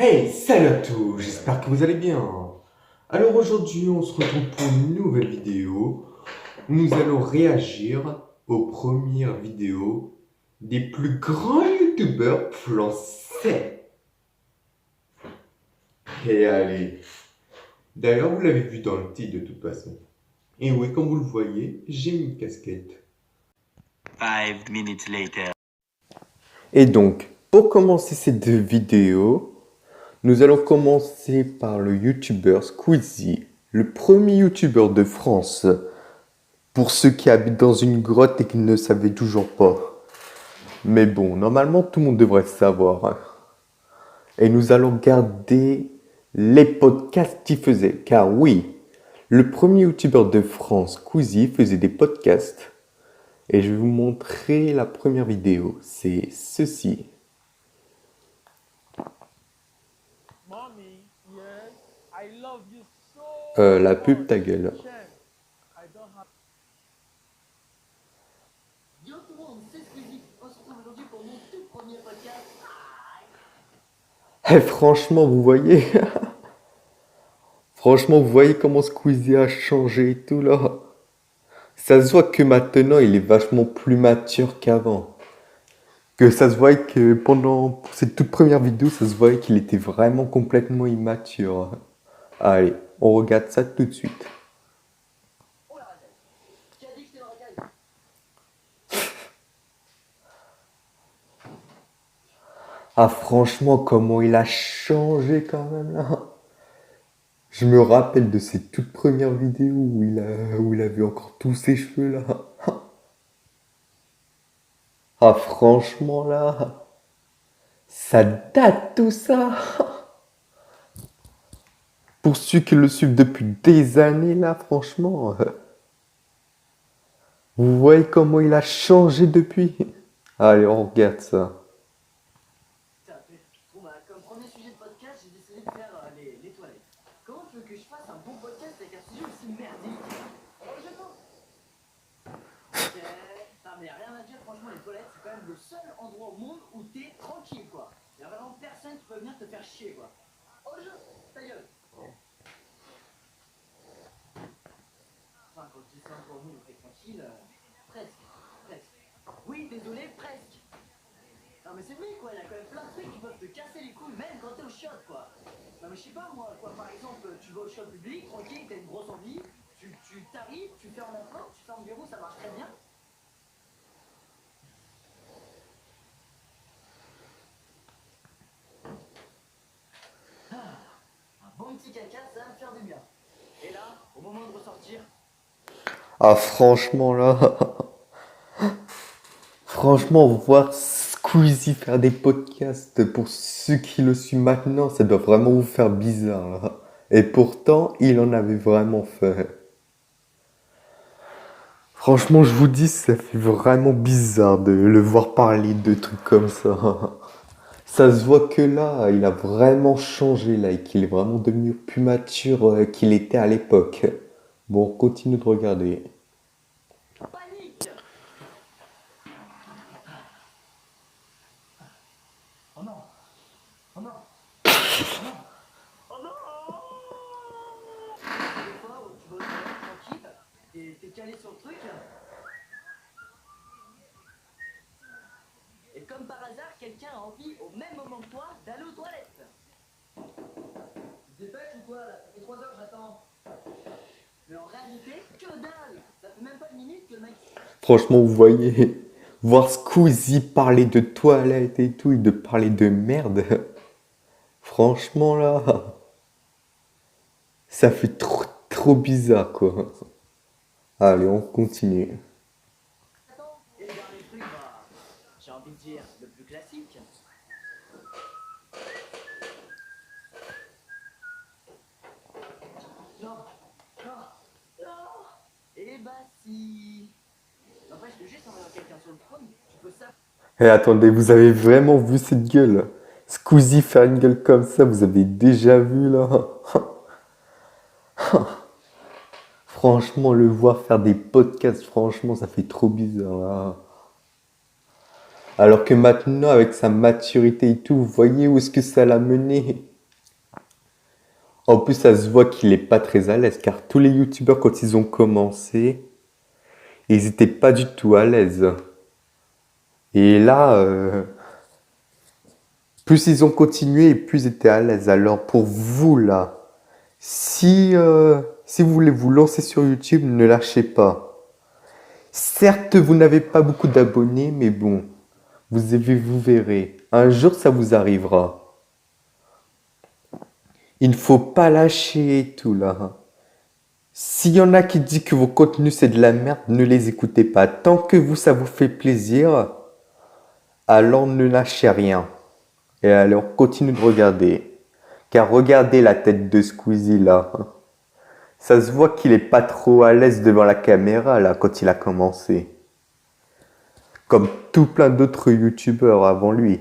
Hey, salut à tous, j'espère que vous allez bien. Alors aujourd'hui, on se retrouve pour une nouvelle vidéo. Nous allons réagir aux premières vidéos des plus grands youtubeurs français. Et allez, d'ailleurs vous l'avez vu dans le titre de toute façon. Et oui, comme vous le voyez, j'ai mis une casquette. 5 minutes later. Et donc, pour commencer cette vidéo, nous allons commencer par le youtubeur Squeezie, le premier youtubeur de France. Pour ceux qui habitent dans une grotte et qui ne savaient toujours pas. Mais bon, normalement tout le monde devrait savoir. Hein. Et nous allons garder les podcasts qu'il faisait. Car oui, le premier youtubeur de France, Squeezie, faisait des podcasts. Et je vais vous montrer la première vidéo. C'est ceci. Mommy, yes, I love you so La pub much. ta gueule. Chen, I don't have. Yo tout le monde, c'est Squeezie. On se retrouve aujourd'hui pour mon tout premier podcast. Eh, franchement, vous voyez Franchement, vous voyez comment Squeezie a changé et tout là. Ça se voit que maintenant, il est vachement plus mature qu'avant. Que ça se voyait que pendant cette toute première vidéo, ça se voyait qu'il était vraiment complètement immature. Allez, on regarde ça tout de suite. Oh la racaille. Qui a dit que c'était la racaille? Ah franchement, comment il a changé quand même là. Je me rappelle de ses toutes premières vidéos où il avait encore tous ses cheveux là. Ah franchement là, ça date tout ça. Pour ceux qui le suivent depuis des années là, franchement. Vous voyez comment il a changé depuis? Allez, on regarde ça. Bon bah comme premier sujet de podcast, j'ai décidé de faire les toilettes. Comment tu veux que je fasse un bon podcast avec un sujet aussi merdique? Oh je pense. Ok. Non mais rien à dire, franchement les toilettes c'est quand même le seul endroit au monde où t'es tranquille quoi. Y'a vraiment personne qui peut venir te faire chier quoi. Oh je... ta gueule. Enfin quand je dis ça endroit au monde où t'es tranquille, presque. Presque. Oui désolé, presque. Non mais c'est vrai quoi, il y a quand même plein de trucs qui peuvent te casser les couilles même quand t'es au shop quoi. Non mais je sais pas moi, quoi, par exemple, tu vas au shop public, tranquille, t'as une grosse envie, tu t'arrives, tu fermes la porte, tu fermes le verrou, ça marche très bien. Un bon petit caca, ça va me faire du bien. Et là, au moment de ressortir, Ah franchement là, franchement voir Squeezie faire des podcasts pour ceux qui le suivent maintenant, ça doit vraiment vous faire bizarre là. Et pourtant, il en avait vraiment fait. Franchement, je vous dis, ça fait vraiment bizarre de le voir parler de trucs comme ça. Ça se voit que là, il a vraiment changé là et qu'il est vraiment devenu plus mature qu'il était à l'époque. Bon, on continue de regarder. panique. Oh non. Oh non. Oh non. Oh non. Des fois où tu vas au toilette tranquille, et t'es calé sur le truc. Et comme par hasard, quelqu'un a envie au même moment que toi d'aller aux toilettes. Tu te dépêches ou quoi là? Ça fait 3 heures j'attends. Mais en réalité, que dalle. Ça fait même pas une minute que le mec... Franchement, vous voyez, voir Squeezie parler de toilettes et tout, et de parler de merde. Franchement, là, ça fait trop bizarre, quoi. Allez, on continue. Attends. Et le dernier truc, bah... j'ai envie de dire le plus classique. Non. Non. Non. Eh bah si. N'empêche que juste en voyant quelqu'un sur le trône, tu peux ça. Et attendez, vous avez vraiment vu cette gueule? Squeezie faire une gueule comme ça, vous avez déjà vu, là? Franchement, le voir faire des podcasts, franchement, ça fait trop bizarre, là. Alors que maintenant, avec sa maturité et tout, vous voyez où est-ce que ça l'a mené? En plus, ça se voit qu'il est pas très à l'aise, car tous les youtubeurs, quand ils ont commencé, ils étaient pas du tout à l'aise. Et là, plus ils ont continué et plus ils étaient à l'aise. Alors pour vous là, si vous voulez vous lancer sur YouTube, ne lâchez pas. Certes, vous n'avez pas beaucoup d'abonnés, mais bon, vous verrez. Un jour, ça vous arrivera. Il ne faut pas lâcher et tout là. S'il y en a qui disent que vos contenus c'est de la merde, ne les écoutez pas. Tant que vous, ça vous fait plaisir, alors ne lâchez rien. Et alors continuez de regarder. Car regardez la tête de Squeezie là. Ça se voit qu'il est pas trop à l'aise devant la caméra là quand il a commencé. Comme tout plein d'autres youtubeurs avant lui.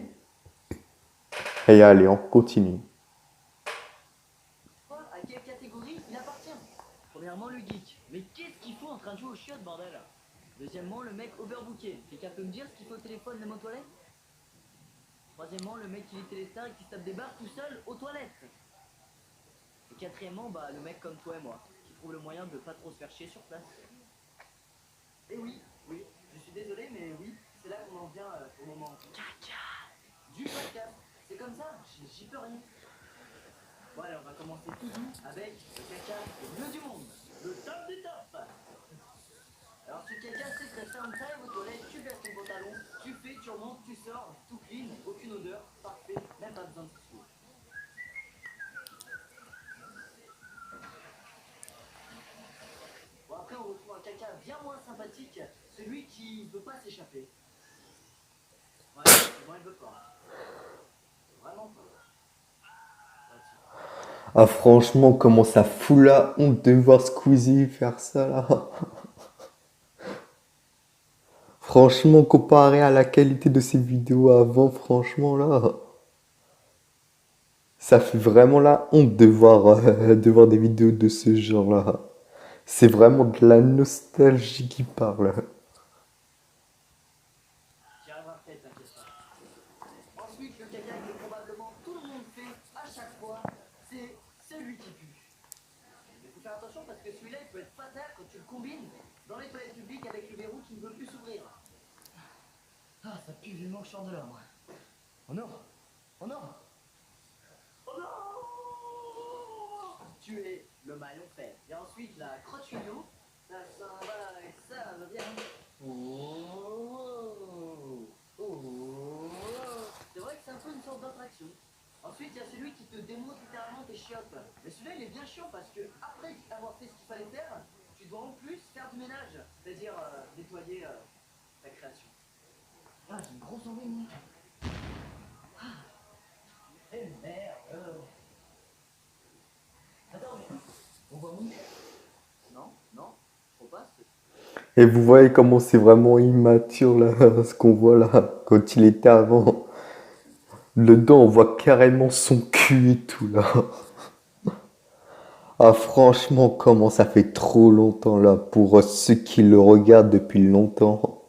Et allez, on continue. À quelle catégorie il appartient? Premièrement, le geek. Mais qu'est-ce qu'il faut en train de jouer au chiottes, bordel? Deuxièmement, le mec overbooké. Quelqu'un peut me dire ce qu'il faut au téléphone, même aux toilettes? Troisièmement, le mec qui lit Téléstar et qui se tape des barres tout seul aux toilettes. Et quatrièmement, le mec comme toi et moi, qui trouve le moyen de pas trop se faire chier sur place. Et oui, je suis désolé, mais oui, c'est là qu'on en vient au moment du podcast. C'est comme ça, j'y peux rien. Bon, alors on va commencer tout doux avec le caca le mieux du monde, le top du top. Alors ce caca, c'est très simple, t'arrives aux toilettes, tu baisses ton pantalon, tu fais, tu remontes, tu sors, tout clean, aucune odeur, parfait, même pas besoin de tissu. Bon, après on retrouve un caca bien moins sympathique, celui qui veut pas s'échapper. Ouais, moi il veut pas. Vraiment pas. Ah franchement, comment ça fout la honte de voir Squeezie faire ça là. Franchement, comparé à la qualité de ses vidéos avant, franchement là, ça fait vraiment la honte de voir des vidéos de ce genre là. C'est vraiment de la nostalgie qui parle. J'y arriverai peut-être, t'inquiète pas. Ensuite, le caca que probablement tout le monde fait à chaque fois, c'est celui qui pue. Il faut faire attention parce que celui-là, il peut être fatal quand tu le combines dans les toilettes publiques avec le verrou qui ne veut plus s'ouvrir. Ah, ça pue vivement que je sors de là, moi. Oh non! Oh non! Oh non! Tu es le maillon faible. Et ensuite, la crotte tuyau, ça s'en va et ça va bien. Oh! Oh! C'est vrai que c'est un peu une sorte d'attraction. Ensuite, il y a celui qui te démonte littéralement tes chiottes. Mais celui-là, il est bien chiant parce que après avoir fait ce qu'il fallait faire, tu dois en plus faire du ménage, c'est-à-dire nettoyer ta création. Ah, j'ai une grosse envie, moi. Ah. Eh merde. Attends, mais on voit où? Non, faut pas. Et vous voyez comment c'est vraiment immature là, ce qu'on voit là, quand il était avant. Dedans, on voit carrément son cul et tout là. Ah franchement, comment ça fait trop longtemps là, pour ceux qui le regardent depuis longtemps.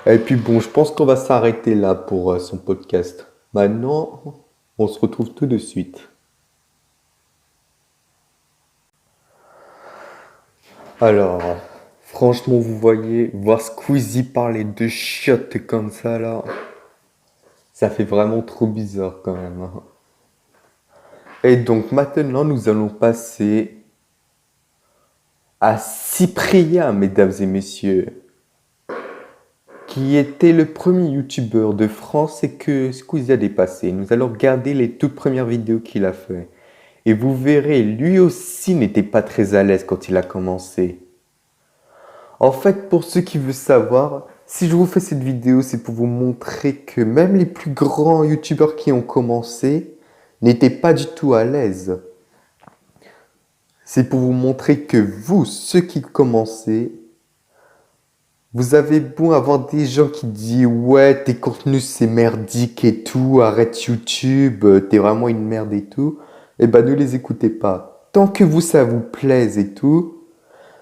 Et puis bon, je pense qu'on va s'arrêter là pour son podcast. Maintenant, on se retrouve tout de suite. Alors, franchement, vous voyez, voir Squeezie parler de chiottes comme ça là, ça fait vraiment trop bizarre quand même, hein. Et donc maintenant, nous allons passer à Cyprien, mesdames et messieurs, qui était le premier youtubeur de France et que Squeezie a dépassé. Nous allons regarder les toutes premières vidéos qu'il a fait. Et vous verrez, lui aussi n'était pas très à l'aise quand il a commencé. En fait, pour ceux qui veulent savoir, si je vous fais cette vidéo, c'est pour vous montrer que même les plus grands youtubeurs qui ont commencé n'étaient pas du tout à l'aise. C'est pour vous montrer que vous, ceux qui commencez, vous avez beau avoir des gens qui disent « Ouais, tes contenus c'est merdique et tout, arrête YouTube, t'es vraiment une merde et tout », eh ben ne les écoutez pas. Tant que vous, ça vous plaise et tout,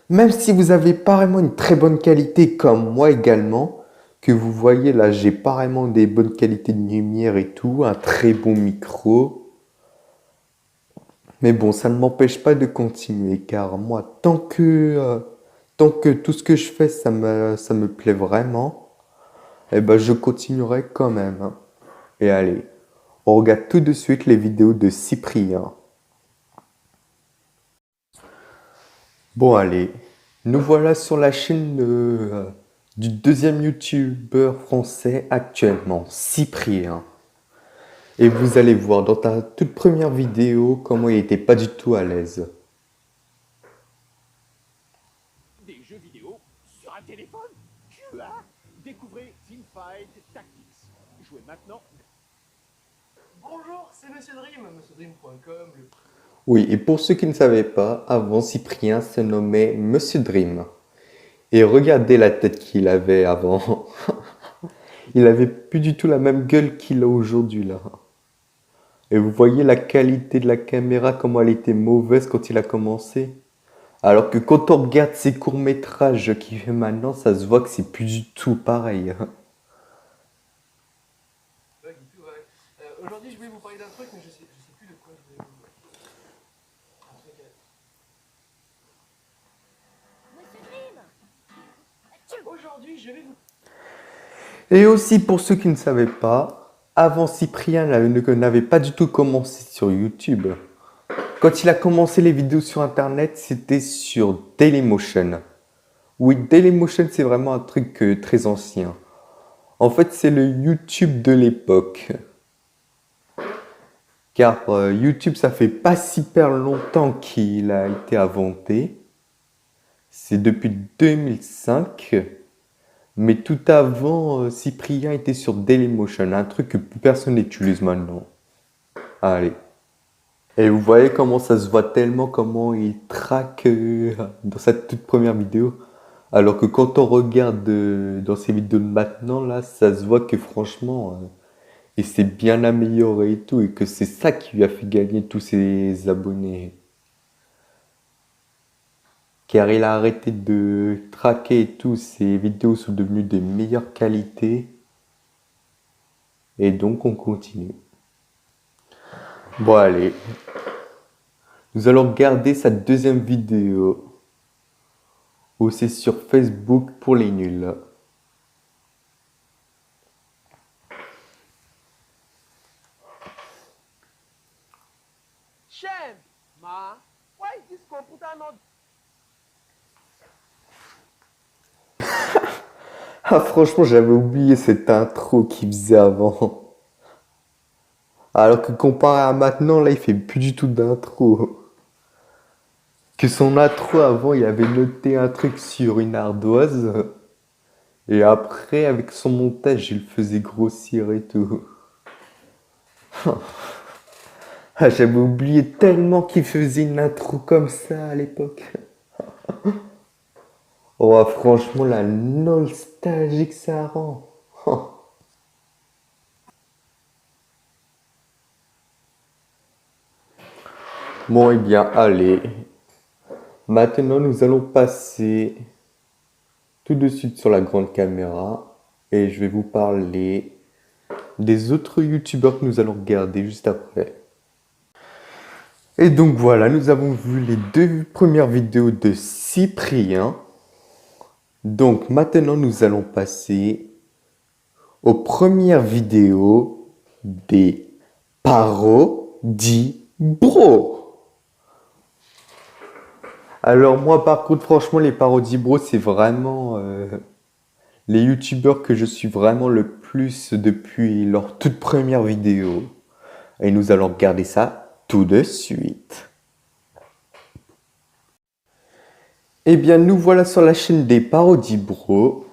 même si vous avez pas vraiment une très bonne qualité comme moi également, que vous voyez là, j'ai apparemment des bonnes qualités de lumière et tout, un très bon micro. Mais bon, ça ne m'empêche pas de continuer, car moi, tant que tout ce que je fais, ça me plaît vraiment, eh ben, je continuerai quand même, hein. Et allez, on regarde tout de suite les vidéos de Cyprien. Bon, allez, nous voilà sur la chaîne du deuxième youtubeur français actuellement, Cyprien. Et vous allez voir dans ta toute première vidéo comment il était pas du tout à l'aise. Des jeux vidéo sur un téléphone. Quoi? Découvrez Teamfight Tactics. Jouez maintenant. Bonjour, c'est Monsieur Dream, monsieurdream.com. Oui, et pour ceux qui ne savaient pas, avant Cyprien se nommait Monsieur Dream. Et regardez la tête qu'il avait avant. Il avait plus du tout la même gueule qu'il a aujourd'hui là. Et vous voyez la qualité de la caméra, comment elle était mauvaise quand il a commencé. Alors que quand on regarde ses courts-métrages qu'il fait maintenant, ça se voit que c'est plus du tout pareil. Aujourd'hui, je voulais vous parler d'un truc, mais je sais plus de quoi je voulais vous parler. Un truc Aujourd'hui, je vais vous... Et aussi pour ceux qui ne savaient pas, avant Cyprien n'avait pas du tout commencé sur YouTube. Quand il a commencé les vidéos sur internet, c'était sur Dailymotion. Oui, Dailymotion, c'est vraiment un truc très ancien. En fait, c'est le YouTube de l'époque. Car YouTube, ça fait pas super longtemps qu'il a été inventé. C'est depuis 2005. Mais tout avant, Cyprien était sur Dailymotion, un truc que plus personne n'utilise maintenant. Allez. Et vous voyez comment ça se voit tellement, comment il traque dans sa toute première vidéo. Alors que quand on regarde dans ses vidéos de maintenant, là, ça se voit que franchement, il s'est bien amélioré et tout, et que c'est ça qui lui a fait gagner tous ses abonnés. Car il a arrêté de traquer et tout, ses vidéos sont devenues de meilleure qualité. Et donc on continue. Bon allez. Nous allons regarder sa deuxième vidéo. Où c'est sur Facebook pour les nuls. Shem, ma, why is this computer not? Ah franchement j'avais oublié cette intro qu'il faisait avant. Alors que comparé à maintenant là il fait plus du tout d'intro. Que son intro avant il avait noté un truc sur une ardoise. Et après avec son montage il le faisait grossir et tout. Ah, j'avais oublié tellement qu'il faisait une intro comme ça à l'époque. Oh, franchement, la nostalgie que ça rend. Bon, eh bien, allez. Maintenant, nous allons passer tout de suite sur la grande caméra. Et je vais vous parler des autres youtubeurs que nous allons regarder juste après. Et donc voilà, nous avons vu les deux premières vidéos de Cyprien. Donc maintenant, nous allons passer aux premières vidéos des parodies bro. Alors moi, par contre, franchement, les parodies bro, c'est vraiment les youtubeurs que je suis vraiment le plus depuis leur toute première vidéo. Et nous allons regarder ça tout de suite. Eh bien, nous voilà sur la chaîne des parodies bro,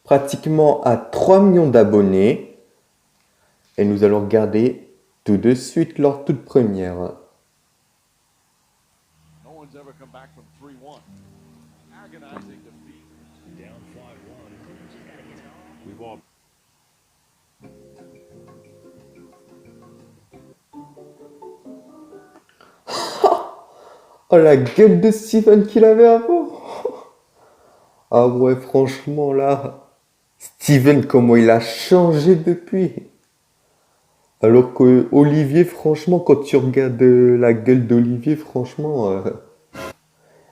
pratiquement à 3 millions d'abonnés. Et nous allons regarder tout de suite leur toute première. No one's ever come back from 3-1. Agonizing defeat. Down 5-1. We've all... Oh la gueule de Steven qu'il avait avant. Ah ouais, franchement là, Steven, comment il a changé depuis. Alors que Olivier, franchement, quand tu regardes la gueule d'Olivier, franchement,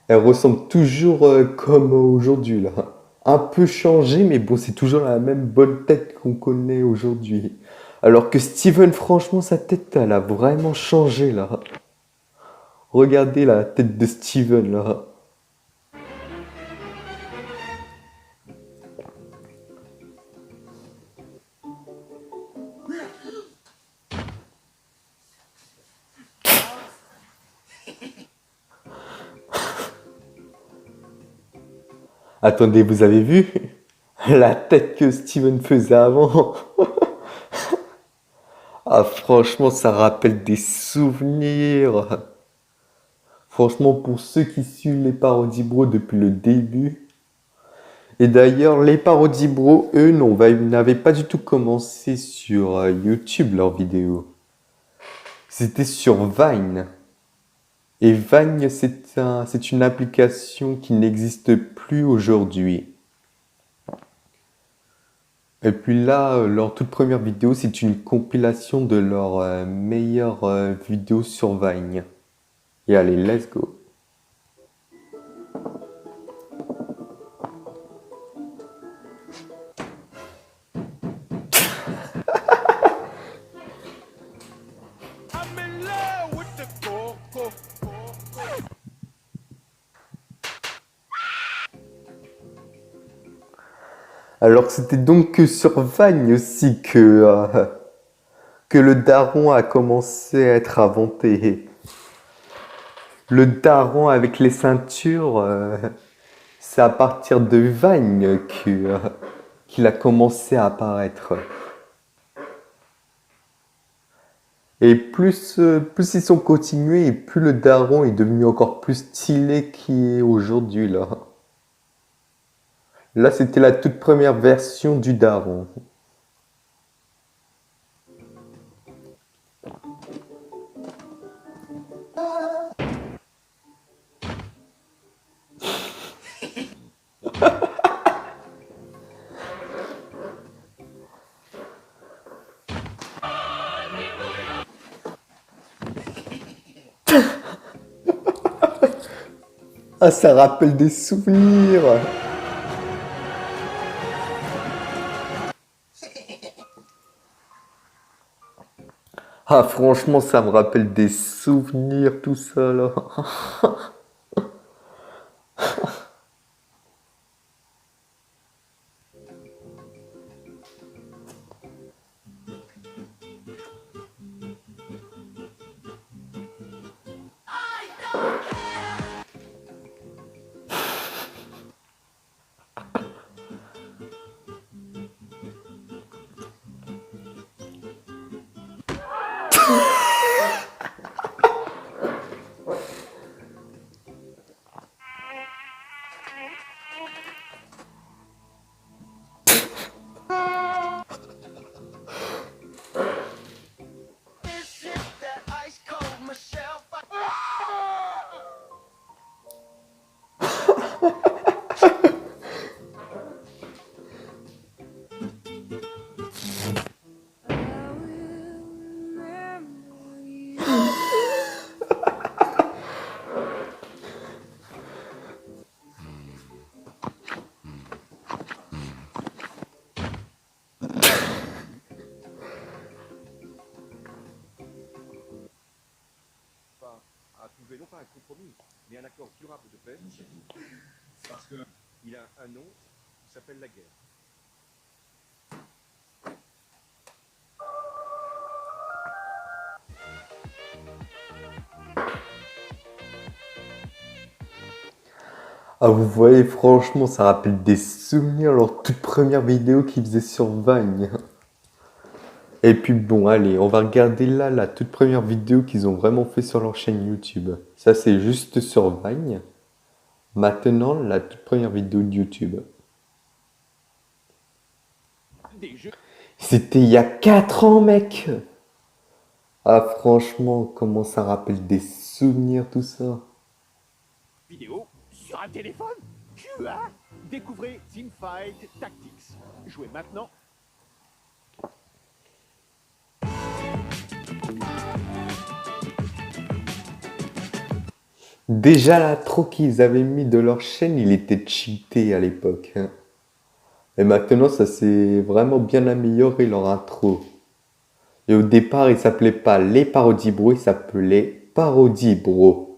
elle ressemble toujours comme aujourd'hui, là. Un peu changé, mais bon, c'est toujours la même bonne tête qu'on connaît aujourd'hui. Alors que Steven, franchement, sa tête, elle a vraiment changé, là. Regardez la tête de Steven, là. Attendez, vous avez vu la tête que Steven faisait avant? Ah, franchement, ça rappelle des souvenirs. Franchement, pour ceux qui suivent les Parodies Bro depuis le début. Et d'ailleurs, les Parodies Bro, eux, n'avaient pas du tout commencé sur YouTube leurs vidéos. C'était sur Vine. Et Vine, c'est une application qui n'existe plus aujourd'hui. Et puis là, leur toute première vidéo, c'est une compilation de leurs meilleures vidéos sur Vine. Et allez, let's go. I'm in love with the coco. Alors c'était donc que sur Vine aussi que le daron a commencé à être inventé. Le daron avec les ceintures, c'est à partir de Vine qu'il a commencé à apparaître. Et plus ils sont continués, et plus le daron est devenu encore plus stylé qu'il est aujourd'hui, là. Là, c'était la toute première version du daron. Ah, ça rappelle des souvenirs. Ah, franchement, ça me rappelle des souvenirs, tout ça, là. À trouver non pas un compromis, mais un accord durable de paix. Parce que il a un nom qui s'appelle la guerre. Ah, vous voyez, franchement, ça rappelle des souvenirs, leur toute première vidéo qu'ils faisaient sur Vine. Et puis bon, allez, on va regarder là la toute première vidéo qu'ils ont vraiment fait sur leur chaîne YouTube. Ça, c'est juste sur Vine. Maintenant, la toute première vidéo de YouTube. Des jeux C'était il y a 4 ans, mec. Ah, franchement, comment ça rappelle des souvenirs, tout ça. vidéo sur un téléphone. Tu as Découvrez Teamfight Tactics. Jouez maintenant. Déjà l'intro qu'ils avaient mis de leur chaîne, il était cheaté à l'époque, hein. Et maintenant, ça s'est vraiment bien amélioré leur intro. Et au départ, il s'appelait pas Les Parodies Bro, il s'appelait Parodies Bro.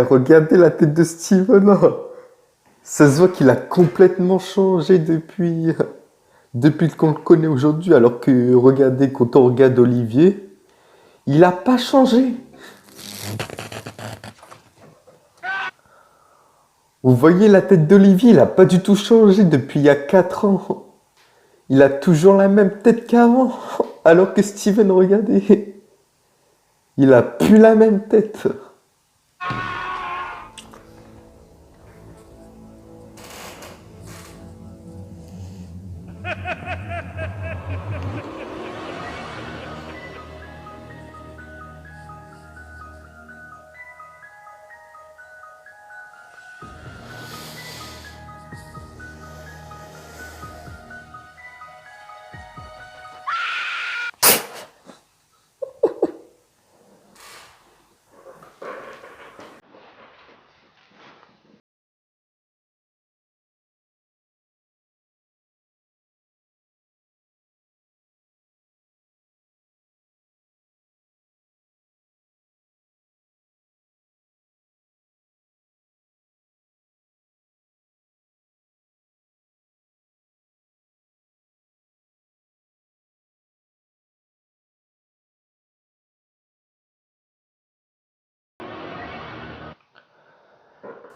Regardez la tête de Steven là. Ça se voit qu'il a complètement changé depuis qu'on le connaît aujourd'hui. Alors que regardez, quand on regarde Olivier, il a pas changé. Vous voyez la tête d'Olivier, il a pas du tout changé depuis il y a 4 ans. Il a toujours la même tête qu'avant. Alors que Steven, regardez, il a plus la même tête.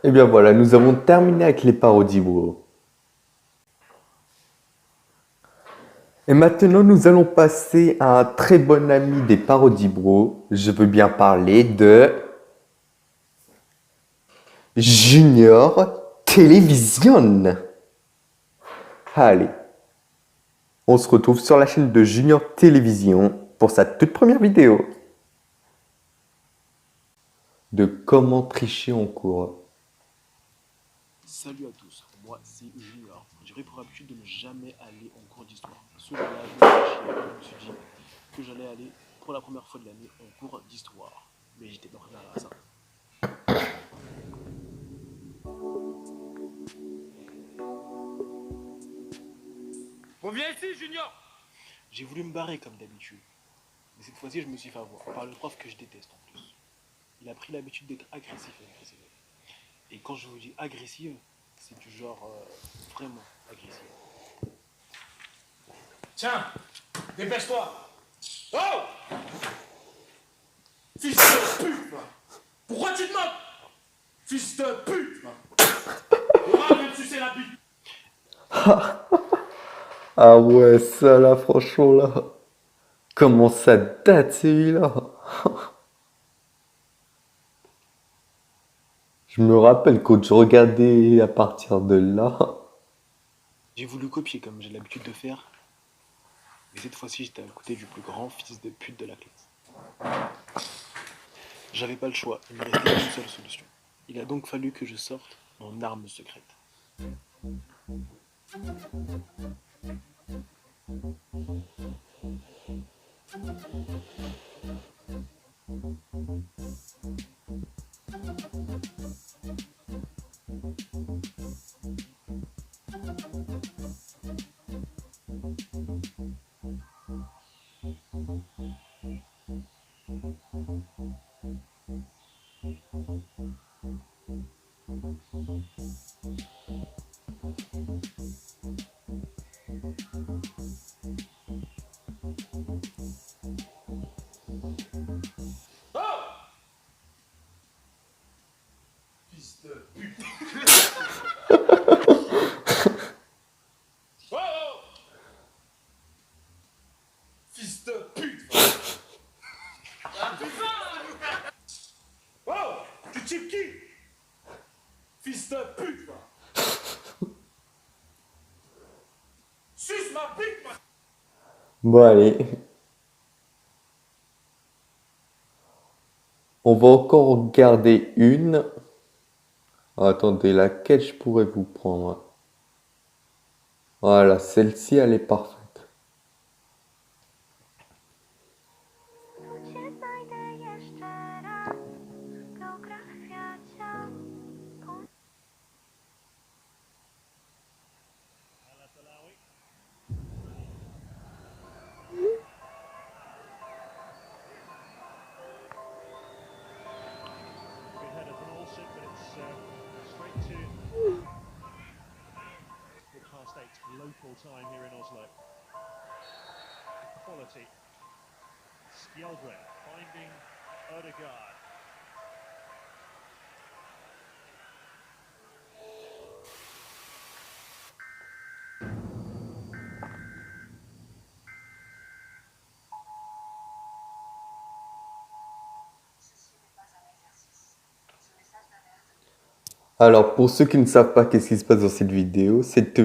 Et bien voilà, nous avons terminé avec les parodies bro. Et maintenant, nous allons passer à un très bon ami des parodies bro. Je veux bien parler de Junior Télévision. Allez, on se retrouve sur la chaîne de Junior Télévision pour sa toute première vidéo de comment tricher en cours. Salut à tous, moi c'est Junior. J'avais pour habitude de ne jamais aller en cours d'histoire. Ce jour-là, je me suis dit que j'allais aller pour la première fois de l'année en cours d'histoire. Mais j'étais pas préparé à ça. Reviens ici, Junior. J'ai voulu me barrer comme d'habitude. Mais cette fois-ci, je me suis fait avoir par le prof que je déteste en plus. Il a pris l'habitude d'être agressif avec les élèves. Et quand je vous dis agressive, c'est du genre vraiment agressif. Tiens, dépêche-toi. Oh! Fils de pute, va. Pourquoi tu te moques? Fils de pute, va. Laura vient de sucer la bite. Ah ouais, ça là, franchement là. Comment ça date celui-là? Je me rappelle quand je regardais à partir de là. J'ai voulu copier comme j'ai l'habitude de faire. Mais cette fois-ci, j'étais à côté du plus grand fils de pute de la classe. J'avais pas le choix, il me restait une seule solution. Il a donc fallu que je sorte mon arme secrète. Fils de pute. Ah putain. Oh, tu types qui? Fils de pute, va. Suce ma bite, ma... Bon, allez. On va encore regarder une. Attendez, laquelle je pourrais vous prendre? Voilà, celle-ci, elle est parfaite. znajdę jeszcze raz. Geografia ciał. Good header from Olsen, but it's straight to past 8 local time here in Oslo. Quality. Skjeldren finding Odegaard. Alors, pour ceux qui ne savent pas qu'est-ce qui se passe dans cette vidéo est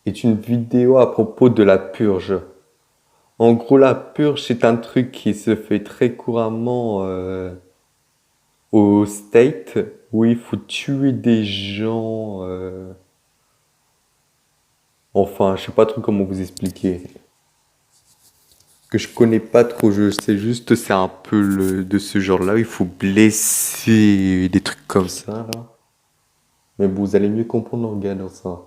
est une vidéo à propos de la purge. En gros, la purge, c'est un truc qui se fait très couramment au State, où il faut tuer des gens. Enfin, je sais pas trop comment vous expliquer. Que je connais pas trop, je sais juste c'est un peu de ce genre-là, où il faut blesser des trucs comme ça, là. Mais bon, vous allez mieux comprendre en regardant ça.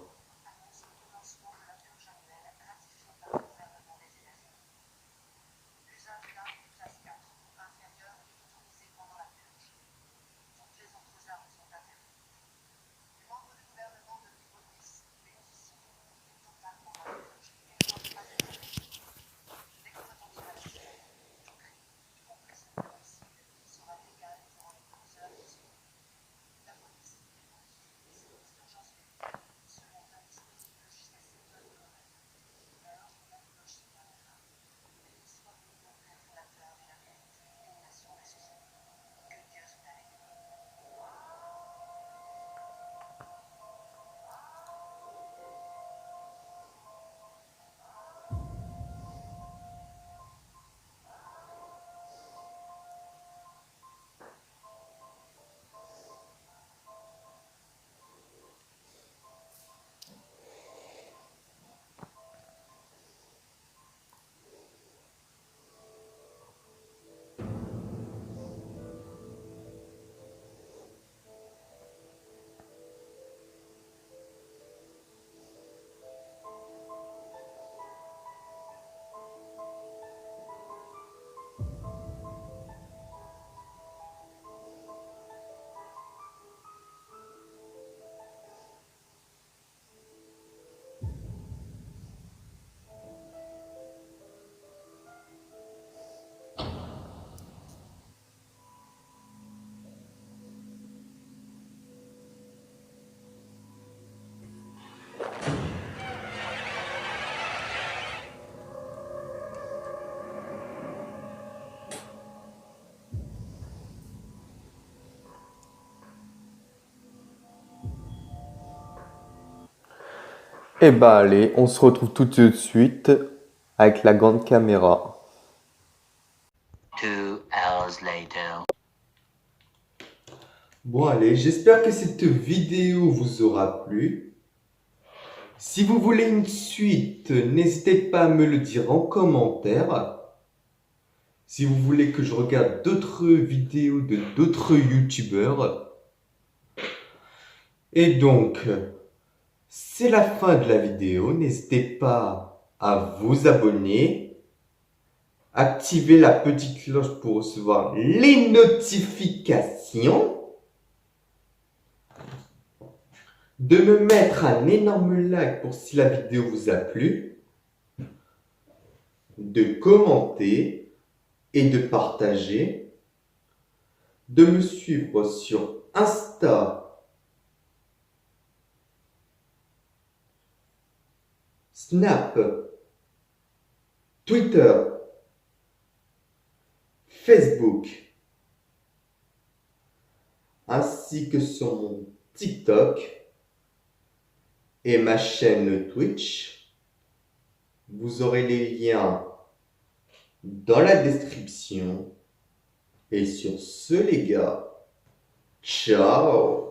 Eh bah allez, on se retrouve tout de suite avec la grande caméra. 2 hours later. Bon allez, j'espère que cette vidéo vous aura plu. Si vous voulez une suite, n'hésitez pas à me le dire en commentaire. Si vous voulez que je regarde d'autres vidéos de d'autres youtubeurs. Et donc, c'est la fin de la vidéo. N'hésitez pas à vous abonner. Activez la petite cloche pour recevoir les notifications. De me mettre un énorme like pour si la vidéo vous a plu. De commenter et de partager. De me suivre sur Insta, Snap Twitter, Facebook, ainsi que sur mon TikTok et ma chaîne Twitch. Vous aurez les liens dans la description. Et sur ce les gars, ciao!